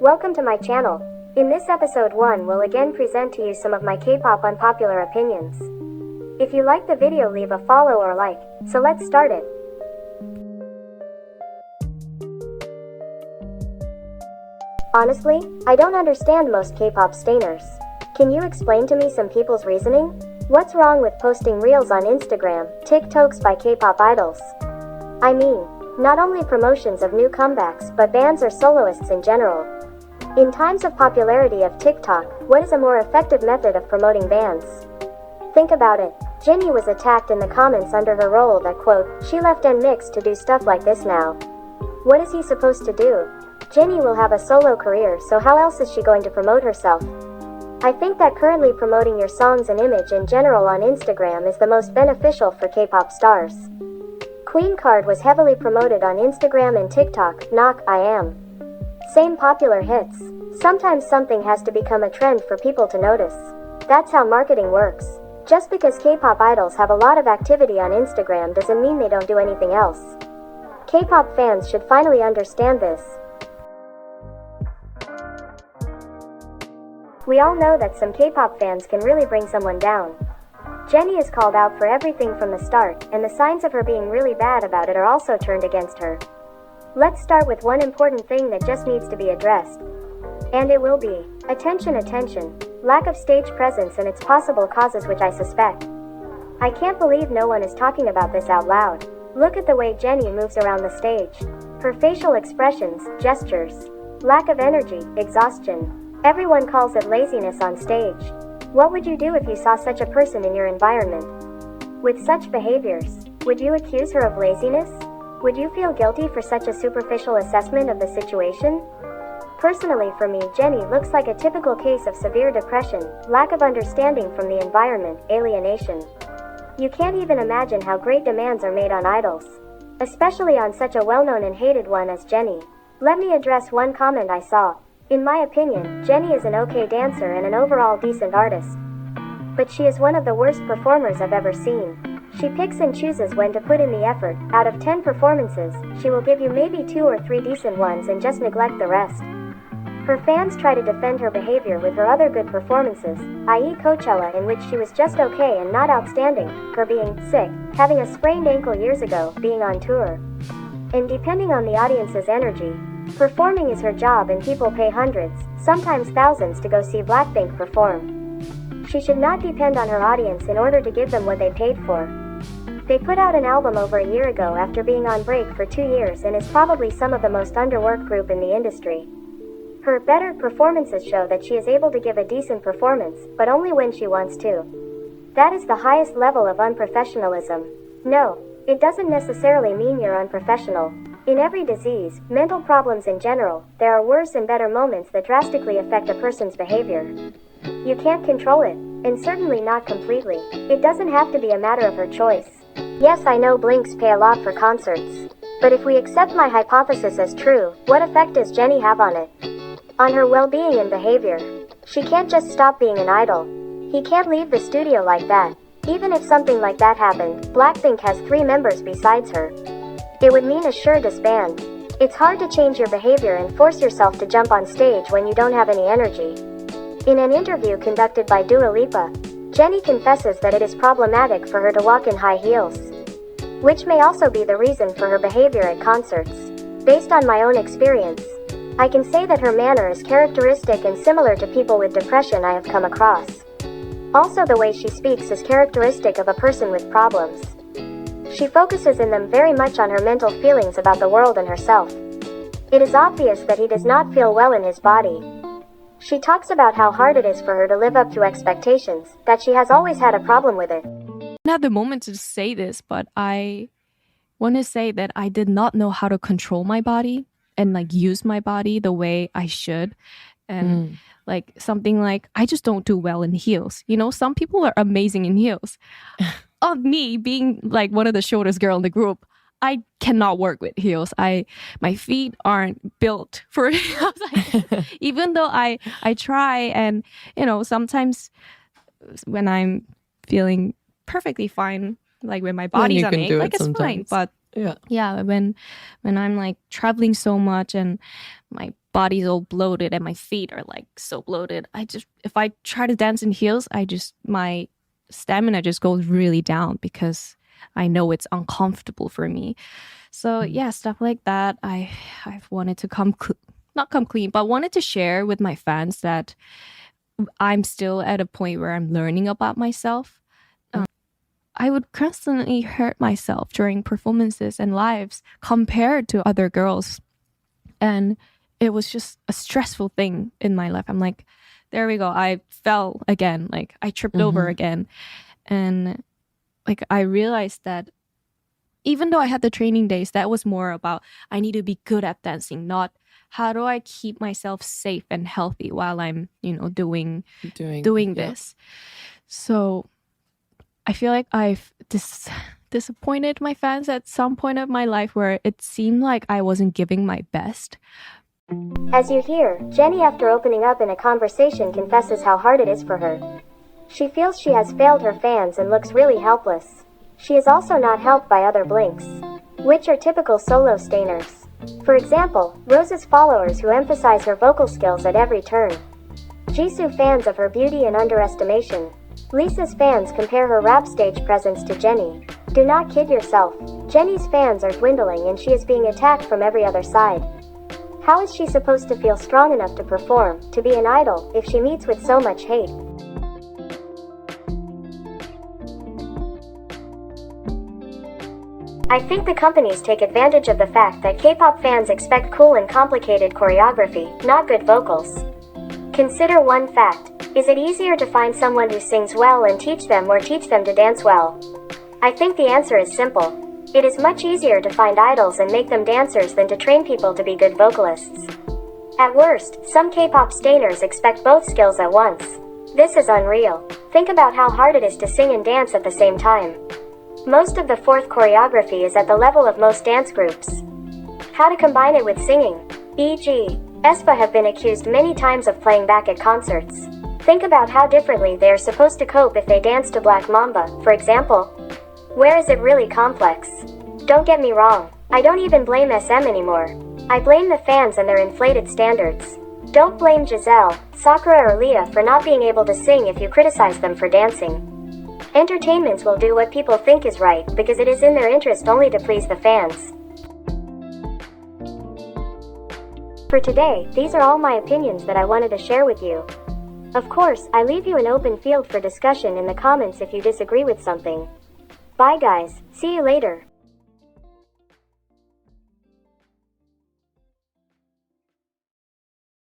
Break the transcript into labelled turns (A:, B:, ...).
A: Welcome to my channel. In this episode 1 we'll again present to you some of my K-pop unpopular opinions. If you like the video, leave a follow or like. So let's start it. Honestly, I don't understand most K-pop stainers. Can you explain to me some people's reasoning? What's wrong with posting reels on Instagram, TikToks by K-pop idols? I mean, not only promotions of new comebacks but bands or soloists in general. In times of popularity of TikTok, what is a more effective method of promoting bands? Think about it. Jennie was attacked in the comments under her role that quote, she left NMIXX to do stuff like this now. What is he supposed to do? Jennie will have a solo career, so how else is she going to promote herself? I think that currently promoting your songs and image in general on Instagram is the most beneficial for K-pop stars. Queen Card was heavily promoted on Instagram and TikTok, Knock, I Am. Same popular hits. Sometimes something has to become a trend for people to notice. That's how marketing works. Just because K-pop idols have a lot of activity on Instagram doesn't mean they don't do anything else. K-pop fans should finally understand this. We all know that some K-pop fans can really bring someone down. Jennie is called out for everything from the start, and the signs of her being really bad about it are also turned against her. Let's start with one important thing that just needs to be addressed. And it will be, attention, lack of stage presence and its possible causes, which I suspect. I can't believe no one is talking about this out loud. Look at the way Jennie moves around the stage. Her facial expressions, gestures, lack of energy, exhaustion. Everyone calls it laziness on stage. What would you do if you saw such a person in your environment? With such behaviors, would you accuse her of laziness? Would you feel guilty for such a superficial assessment of the situation? Personally, for me, Jennie looks like a typical case of severe depression, lack of understanding from the environment, alienation. You can't even imagine how great demands are made on idols, especially on such a well-known and hated one as Jennie. Let me address one comment I saw. In my opinion, Jennie is an okay dancer and an overall decent artist. But she is one of the worst performers I've ever seen. She picks and chooses when to put in the effort. Out of 10 performances, she will give you maybe 2 or 3 decent ones and just neglect the rest. Her fans try to defend her behavior with her other good performances, i.e. Coachella, in which she was just okay and not outstanding, her being sick, having a sprained ankle years ago, being on tour. And depending on the audience's energy, performing is her job, and people pay hundreds, sometimes thousands to go see Blackpink perform. She should not depend on her audience in order to give them what they paid for. They put out an album over a year ago after being on break for 2 years and is probably some of the most underworked group in the industry. Her better performances show that she is able to give a decent performance, but only when she wants to. That is the highest level of unprofessionalism. No, it doesn't necessarily mean you're unprofessional. In every disease, mental problems in general, there are worse and better moments that drastically affect a person's behavior. You can't control it, and certainly not completely. It doesn't have to be a matter of her choice. Yes, I know Blinks pay a lot for concerts. But if we accept my hypothesis as true, what effect does Jennie have on it? On her well-being and behavior. She can't just stop being an idol. He can't leave the studio like that. Even if something like that happened, Blackpink has 3 members besides her. It would mean a sure disband. It's hard to change your behavior and force yourself to jump on stage when you don't have any energy. In an interview conducted by Dua Lipa, Jennie confesses that it is problematic for her to walk in high heels, which may also be the reason for her behavior at concerts. Based on my own experience, I can say that her manner is characteristic and similar to people with depression I have come across. Also, the way she speaks is characteristic of a person with problems. She focuses in them very much on her mental feelings about the world and herself. It is obvious that he does not feel well in his body. She talks about how hard it is for her to live up to expectations, that she has always had a problem with it.
B: Not the moment to say this, but I want to say that I did not know how to control my body and use my body the way I should. And something like, I just don't do well in heels. Some people are amazing in heels. Of me being one of the shortest girl in the group, I cannot work with heels. My feet aren't built for heels. Even though I try, and sometimes when I'm feeling perfectly fine, when my body's on ache, it's sometimes fine. But yeah, when I'm traveling so much and my body's all bloated and my feet are like so bloated. If I try to dance in heels, my stamina just goes really down because I know it's uncomfortable for me. So yeah, stuff like that. I've wanted to not come clean, but wanted to share with my fans that I'm still at a point where I'm learning about myself. I would constantly hurt myself during performances and lives compared to other girls. And it was just a stressful thing in my life. I'm like, there we go. I fell again. Like I tripped over again. And like I realized that even though I had the training days, that was more about I need to be good at dancing, not how do I keep myself safe and healthy while I'm, doing this. So I feel like I've disappointed my fans at some point of my life where it seemed like I wasn't giving my best.
A: As you hear, Jennie, after opening up in a conversation, confesses how hard it is for her. She feels she has failed her fans and looks really helpless. She is also not helped by other blinks, which are typical solo stainers. For example, Rose's followers who emphasize her vocal skills at every turn. Jisoo fans of her beauty and underestimation. Lisa's fans compare her rap stage presence to Jennie. Do not kid yourself. Jennie's fans are dwindling and she is being attacked from every other side. How is she supposed to feel strong enough to perform, to be an idol, if she meets with so much hate? I think the companies take advantage of the fact that K-pop fans expect cool and complicated choreography, not good vocals. Consider one fact. Is it easier to find someone who sings well and teach them or teach them to dance well? I think the answer is simple. It is much easier to find idols and make them dancers than to train people to be good vocalists. At worst, some K-pop stainers expect both skills at once. This is unreal. Think about how hard it is to sing and dance at the same time. Most of the fourth choreography is at the level of most dance groups. How to combine it with singing? E.g., aespa have been accused many times of playing back at concerts. Think about how differently they are supposed to cope if they dance to Black Mamba, for example. Where is it really complex? Don't get me wrong, I don't even blame SM anymore. I blame the fans and their inflated standards. Don't blame Giselle, Sakura or Leah for not being able to sing if you criticize them for dancing. Entertainments will do what people think is right because it is in their interest only to please the fans. For today, these are all my opinions that I wanted to share with you. Of course, I leave you an open field for discussion in the comments if you disagree with something. Bye guys, see you later.